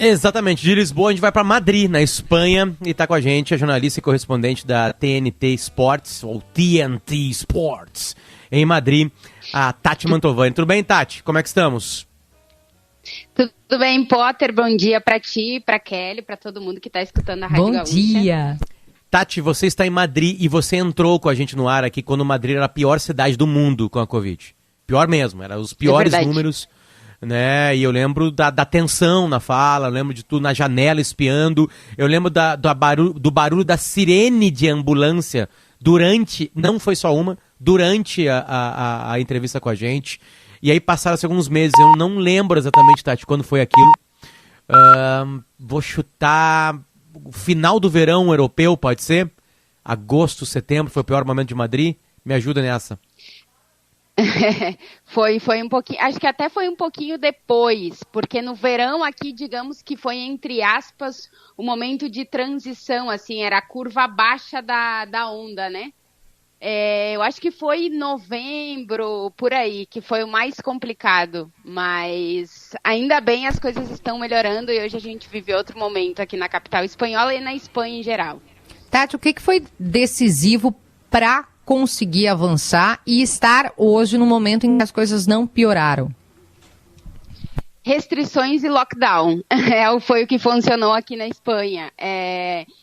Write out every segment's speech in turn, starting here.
Exatamente, de Lisboa a gente vai para Madrid, na Espanha, e tá com a gente a jornalista e correspondente da TNT Sports, ou TNT Sports, em Madrid, a Tati Mantovani. Tudo bem, Tati? Como é que estamos? Tudo bem, Potter? Bom dia para ti, para Kelly, para todo mundo que está escutando a Rádio Gaúcha. Bom dia! Tati, você está em Madrid e você entrou com a gente no ar aqui quando Madrid era a pior cidade do mundo com a Covid. Pior mesmo, eram os piores números, né? E eu lembro da tensão na fala, eu lembro de tu na janela espiando, eu lembro do barulho da sirene de ambulância durante, não foi só uma, durante a entrevista com a gente. E aí passaram-se alguns meses, eu não lembro exatamente, Tati, quando foi aquilo. Vou chutar o final do verão europeu, pode ser? Agosto, setembro, foi o pior momento de Madrid. Me ajuda nessa. Foi um pouquinho, acho que até foi um pouquinho depois, porque no verão aqui, digamos que foi, entre aspas, o momento de transição, assim, era a curva baixa da onda, né? Eu acho que foi em novembro, por aí, que foi o mais complicado, mas ainda bem as coisas estão melhorando e hoje a gente vive outro momento aqui na capital espanhola e na Espanha em geral. Tati, o que foi decisivo para conseguir avançar e estar hoje no momento em que as coisas não pioraram? Restrições e lockdown, foi o que funcionou aqui na Espanha.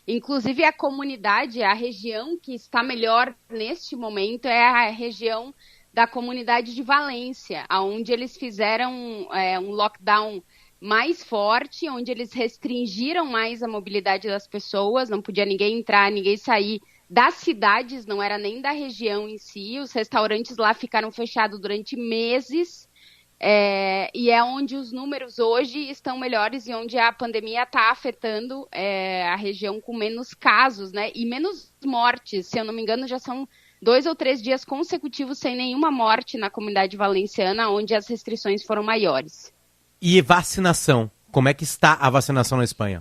Inclusive a comunidade, a região que está melhor neste momento é a região da comunidade de Valência, onde eles fizeram um lockdown mais forte, onde eles restringiram mais a mobilidade das pessoas, não podia ninguém entrar, ninguém sair das cidades, não era nem da região em si, os restaurantes lá ficaram fechados durante meses. E é onde os números hoje estão melhores e onde a pandemia está afetando a região com menos casos, né? E menos mortes. Se eu não me engano, já são 2 ou 3 dias consecutivos sem nenhuma morte na comunidade valenciana, onde as restrições foram maiores. E vacinação? Como é que está a vacinação na Espanha?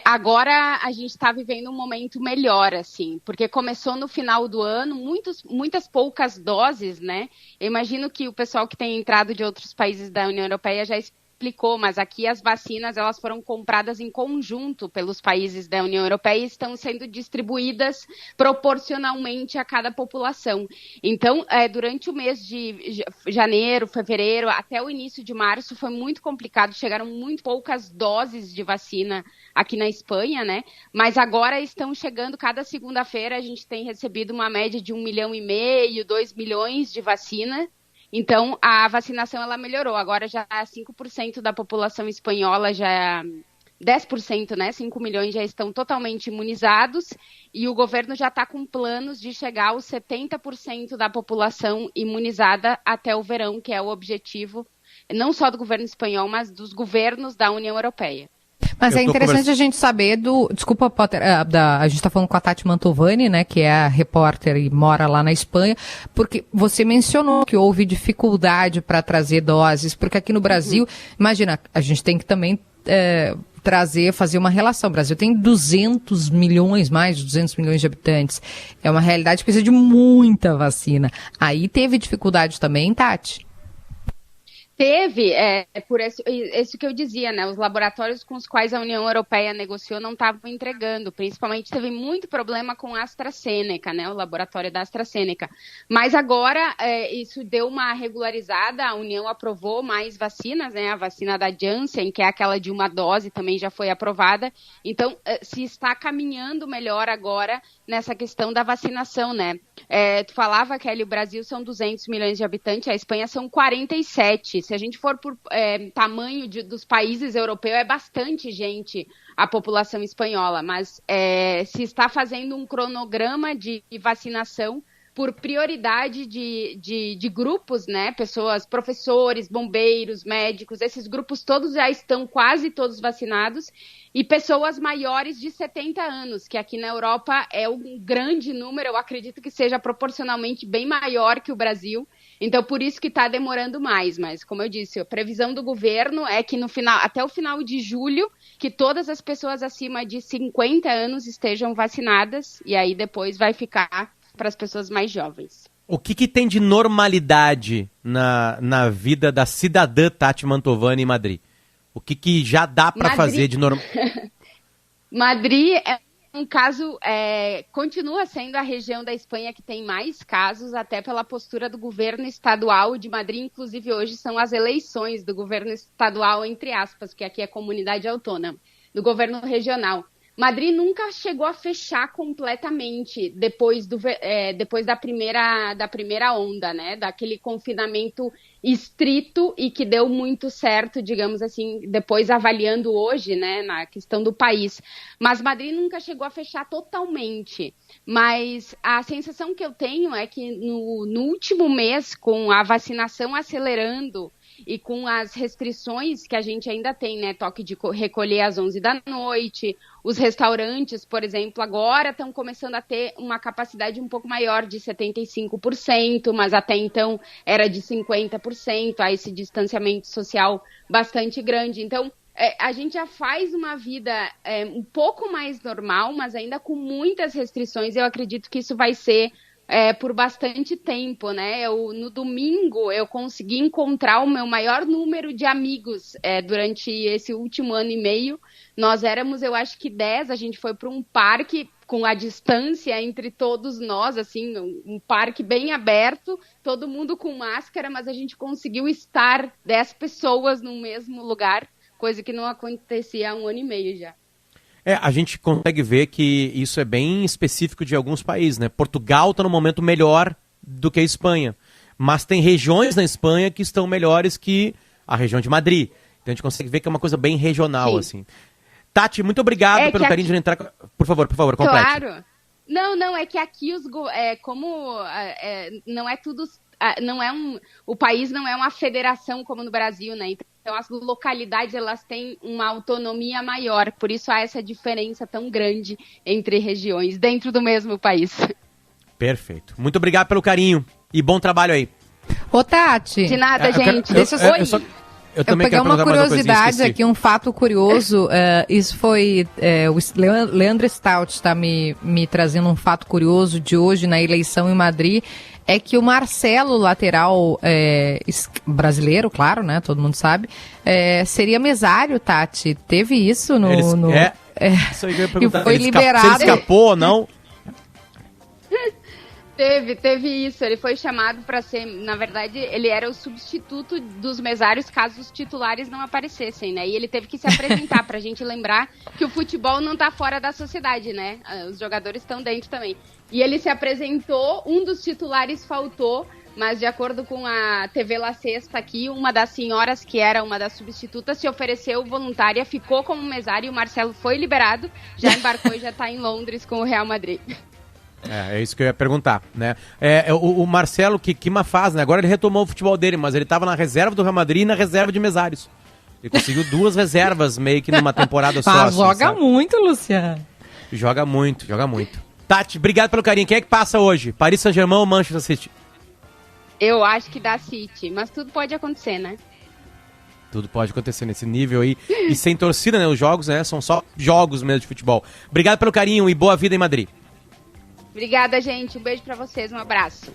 Agora a gente está vivendo um momento melhor, assim, porque começou no final do ano, muitas poucas doses, né? Eu imagino que o pessoal que tem entrado de outros países da União Europeia já explicou, mas aqui as vacinas elas foram compradas em conjunto pelos países da União Europeia e estão sendo distribuídas proporcionalmente a cada população. Então, durante o mês de janeiro, fevereiro, até o início de março foi muito complicado, chegaram muito poucas doses de vacina aqui na Espanha, né? Mas agora estão chegando, cada segunda-feira a gente tem recebido uma média de 1,5 milhão, 2 milhões de vacina. Então, a vacinação ela melhorou. Agora já 5% da população espanhola, já 10%, né? 5 milhões já estão totalmente imunizados e o governo já está com planos de chegar aos 70% da população imunizada até o verão, que é o objetivo não só do governo espanhol, mas dos governos da União Europeia. Mas é interessante a gente saber Desculpa, Potter, a gente está falando com a Tati Mantovani, né, que é a repórter e mora lá na Espanha, porque você mencionou que houve dificuldade para trazer doses, porque aqui no Brasil, imagina, a gente tem que também fazer uma relação. O Brasil tem 200 milhões, mais de 200 milhões de habitantes. É uma realidade que precisa de muita vacina. Aí teve dificuldade também, Tati? Teve, por isso que eu dizia, né? Os laboratórios com os quais a União Europeia negociou não estavam entregando. Principalmente teve muito problema com a AstraZeneca, né? O laboratório da AstraZeneca. Mas agora isso deu uma regularizada, a União aprovou mais vacinas, né? A vacina da Janssen, que é aquela de uma dose, também já foi aprovada. Então, se está caminhando melhor agora nessa questão da vacinação, né? Tu falava, Kelly, o Brasil são 200 milhões de habitantes, a Espanha são 47. Se a gente for por tamanho dos países europeus, é bastante gente a população espanhola, mas se está fazendo um cronograma de vacinação por prioridade de grupos, né? Pessoas, professores, bombeiros, médicos, esses grupos todos já estão quase todos vacinados, e pessoas maiores de 70 anos, que aqui na Europa é um grande número, eu acredito que seja proporcionalmente bem maior que o Brasil. Então, por isso que está demorando mais. Mas, como eu disse, a previsão do governo é que até o final de julho, que todas as pessoas acima de 50 anos estejam vacinadas, e aí depois vai ficar para as pessoas mais jovens. O que tem de normalidade na vida da cidadã Tati Mantovani em Madrid? O que já dá para fazer de normal? Madrid é um caso, continua sendo a região da Espanha que tem mais casos, até pela postura do governo estadual de Madrid. Inclusive, hoje são as eleições do governo estadual, entre aspas, que aqui é comunidade autônoma, do governo regional. Madrid nunca chegou a fechar completamente depois da primeira onda, né? Daquele confinamento estrito e que deu muito certo, digamos assim, depois avaliando hoje, né, na questão do país. Mas Madrid nunca chegou a fechar totalmente. Mas a sensação que eu tenho é que no último mês, com a vacinação acelerando, e com as restrições que a gente ainda tem, né, toque de recolher às 11 da noite, os restaurantes, por exemplo, agora estão começando a ter uma capacidade um pouco maior de 75%, mas até então era de 50%, há esse distanciamento social bastante grande. Então, a gente já faz uma vida um pouco mais normal, mas ainda com muitas restrições. Eu acredito que isso vai ser por bastante tempo, né? No domingo eu consegui encontrar o meu maior número de amigos durante esse último ano e meio. Nós éramos, eu acho que 10, a gente foi para um parque com a distância entre todos nós, assim, um parque bem aberto, todo mundo com máscara, mas a gente conseguiu estar 10 pessoas no mesmo lugar, coisa que não acontecia há um ano e meio já. A gente consegue ver que isso é bem específico de alguns países, né? Portugal está no momento melhor do que a Espanha, mas tem regiões na Espanha que estão melhores que a região de Madrid. Então a gente consegue ver que é uma coisa bem regional, sim, assim. Tati, muito obrigado pelo carinho de entrar. Por favor, complete. Claro. Não, é que aqui não é tudo... o país não é uma federação como no Brasil, né? Então as localidades elas têm uma autonomia maior, por isso há essa diferença tão grande entre regiões dentro do mesmo país. Perfeito. Muito obrigado pelo carinho e bom trabalho aí. Ô, Tati. De nada, gente. Eu peguei uma curiosidade aqui, um fato curioso. Isso foi. O Leandro Stout está me trazendo um fato curioso de hoje na eleição em Madrid. É que o Marcelo, lateral brasileiro, claro, né? Todo mundo sabe. Seria mesário, Tati. Teve isso no. Isso aí que eu ia perguntar. E foi liberado. Se ele escapou ou não? Teve isso, ele foi chamado para ser, na verdade, ele era o substituto dos mesários caso os titulares não aparecessem, né? E ele teve que se apresentar pra gente lembrar que o futebol não tá fora da sociedade, né? Os jogadores estão dentro também. E ele se apresentou, um dos titulares faltou, mas de acordo com a TV La Sexta aqui, uma das senhoras que era uma das substitutas se ofereceu voluntária, ficou como mesário e o Marcelo foi liberado, já embarcou e já tá em Londres com o Real Madrid. É isso que eu ia perguntar, né? O Marcelo, que má fase, né? Agora ele retomou o futebol dele, mas ele estava na reserva do Real Madrid e na reserva de mesários. Ele conseguiu 2 reservas meio que numa temporada só. Mas joga muito, Luciano. Joga muito. Tati, obrigado pelo carinho. Quem é que passa hoje? Paris Saint-Germain ou Manchester City? Eu acho que dá City, mas tudo pode acontecer, né? Tudo pode acontecer nesse nível aí. E sem torcida, né? Os jogos, né? São só jogos mesmo de futebol. Obrigado pelo carinho e boa vida em Madrid. Obrigada, gente. Um beijo pra vocês. Um abraço.